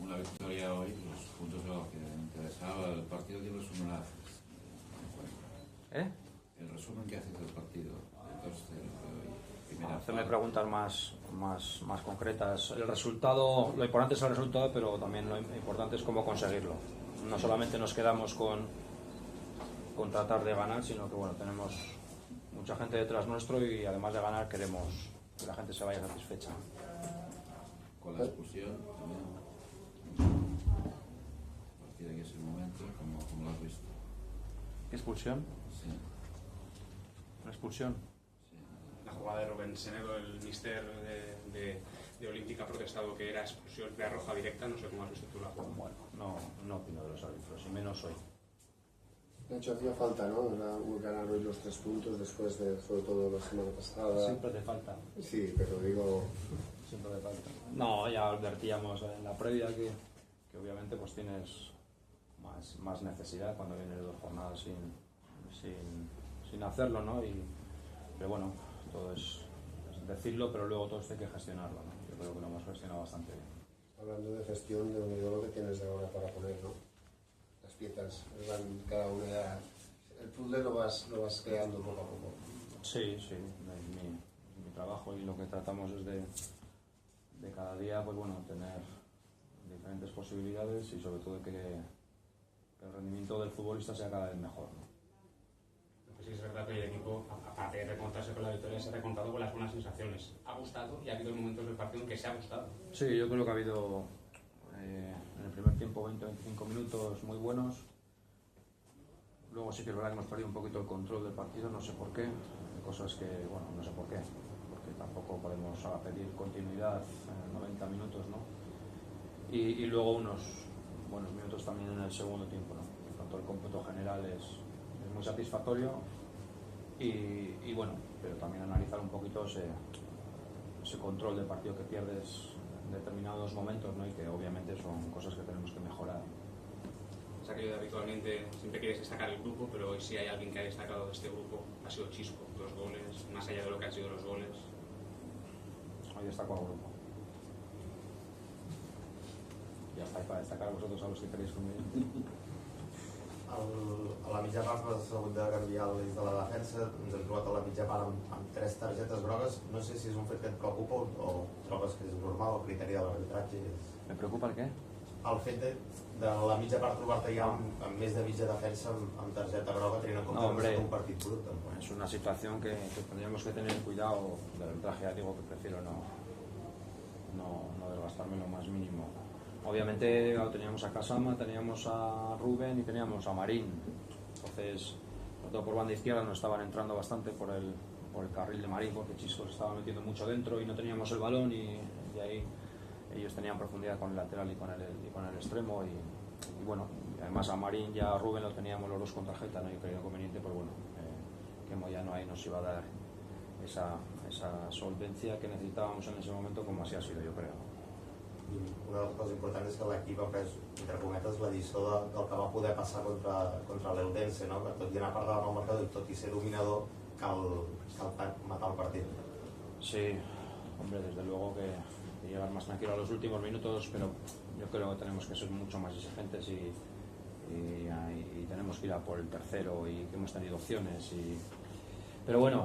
una victoria hoy, los puntos a los que me interesaba el partido, ¿qué resumen haces? El resumen que haces del partido, el 2-0 de hoy. Hacerme preguntas más concretas. El resultado, lo importante es el resultado, pero también lo importante es cómo conseguirlo. No solamente nos quedamos con tratar de ganar, sino que bueno, tenemos mucha gente detrás nuestro y además de ganar queremos que la gente se vaya satisfecha. Con la expulsión también, a partir de ese momento, ¿cómo lo has visto? ¿Qué expulsión? Sí. ¿Una expulsión? Sí. La jugada de Rubén Senedo, el míster de Olímpica ha protestado que era expulsión de roja directa, no sé cómo has visto tú la jugada. Bueno, no opino de los árbitros, y menos hoy. De hecho, hacía falta, ¿no? Ganar hoy los 3 puntos después de, sobre todo, la semana pasada. Siempre te falta. Sí, pero digo... Siempre te falta. No, ya advertíamos en la previa que obviamente pues tienes más necesidad cuando vienes 2 jornadas sin hacerlo, ¿no? Pero bueno, todo es decirlo, pero luego todo esto hay que gestionarlo, ¿no? Yo creo que lo hemos gestionado bastante bien. Hablando de gestión, de unido, lo que tienes de ahora para poner, ¿no? Las piezas van cada una ya... El puzzle lo vas creando poco a poco. Sí, mi trabajo y lo que tratamos es de cada día, pues bueno, tener diferentes posibilidades y sobre todo que el rendimiento del futbolista sea cada vez mejor, ¿no? Pues sí, es verdad que el equipo, aparte de recontarse con la victoria, se ha recontado con las buenas sensaciones. Ha gustado y ha habido momentos del partido en que se ha gustado. Sí, yo creo que ha habido en el primer tiempo 20-25 minutos muy buenos. Luego sí que es verdad que hemos perdido un poquito el control del partido, no sé por qué. Hay cosas que, bueno, no sé por qué, porque tampoco podemos pedir continuidad en 90 minutos, ¿no? Y luego unos buenos minutos también en el segundo tiempo, ¿no? Por tanto, el cómputo general es muy satisfactorio y bueno, pero también analizar un poquito ese control del partido que pierdes en determinados momentos, ¿no? Y que obviamente son cosas que tenemos que mejorar. O sea que habitualmente siempre quieres destacar el grupo, pero hoy sí hay alguien que ha destacado de este grupo, ha sido Chisco, 2 goles, más allá de lo que han sido los goles. Hoy destaco al grupo. Ja està, para destacar vosotros a los que queréis conmigo. A la mitja part has hagut de canviar l'eix de la defensa, ens hem trobat a la mitja part amb 3 targetes grogues. No sé si és un fet que et preocupa o trobes que és normal, el criteri de l'arbitratge és... ¿Me preocupa el qué? El fet de la mitja part trobar-te ja amb més de mitja defensa amb targeta groga, tenint en compte que no ha estat un partit brut. Es una situación que tendríamos que tener cuidado del arbitraje, ya digo que prefiero no desgastarme lo más mínimo. Obviamente teníamos a Kasama, teníamos a Rubén y teníamos a Marín. Entonces, sobre todo por banda izquierda nos estaban entrando bastante por el carril de Marín, porque Chisco se estaba metiendo mucho dentro y no teníamos el balón y de ahí ellos tenían profundidad con el lateral y con el extremo y bueno, además a Marín y a Rubén lo teníamos los 2 con tarjeta, no hay creído conveniente, pues bueno, que Moyano ahí nos iba a dar esa solvencia que necesitábamos en ese momento, como así ha sido, yo creo. Una de les coses importants és que l'equip ha pres, entre cometes, la lliçó del que va poder passar contra l'Eldense, no? Que tot i anar per davant al marcador i tot i ser dominador cal matar el partit. Sí, hombre, desde luego que llegar más tranquilo a los últimos minutos, pero yo creo que tenemos que ser mucho más exigentes y tenemos que ir a por el tercero y que hemos tenido opciones pero bueno,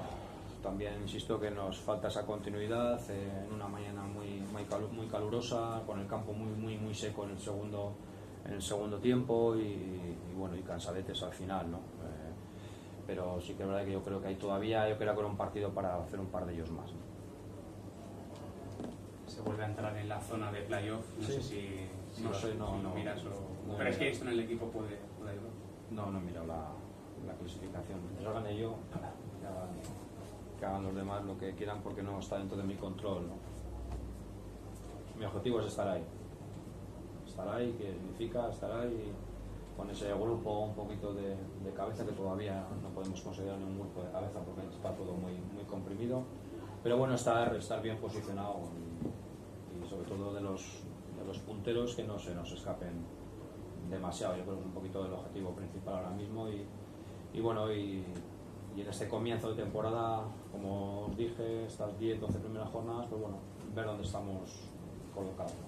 también insisto que nos falta esa continuidad en una mañana muy calurosa, con el campo muy seco en el segundo tiempo y bueno, y cansadetes al final, ¿no? Pero sí que es verdad que yo creo que hay todavía, yo creo que era un partido para hacer un par de ellos más, ¿no? Se vuelve a entrar en la zona de playoff, no sé si lo miras o... ¿Crees que esto en el equipo puede ayudar? No he mirado la clasificación. Eso gané yo, que hagan los demás lo que quieran porque no está dentro de mi control, ¿no? Mi objetivo es estar ahí, que significa estar ahí con ese grupo un poquito de cabeza que todavía no podemos considerar un grupo de cabeza porque está todo muy comprimido, pero bueno, estar bien posicionado y sobre todo de los punteros que no se nos escapen demasiado. Yo creo que es un poquito el objetivo principal ahora mismo y bueno, y en este comienzo de temporada, como os dije, estas 10-12 primeras jornadas, pues bueno, ver dónde estamos colocados, ¿no?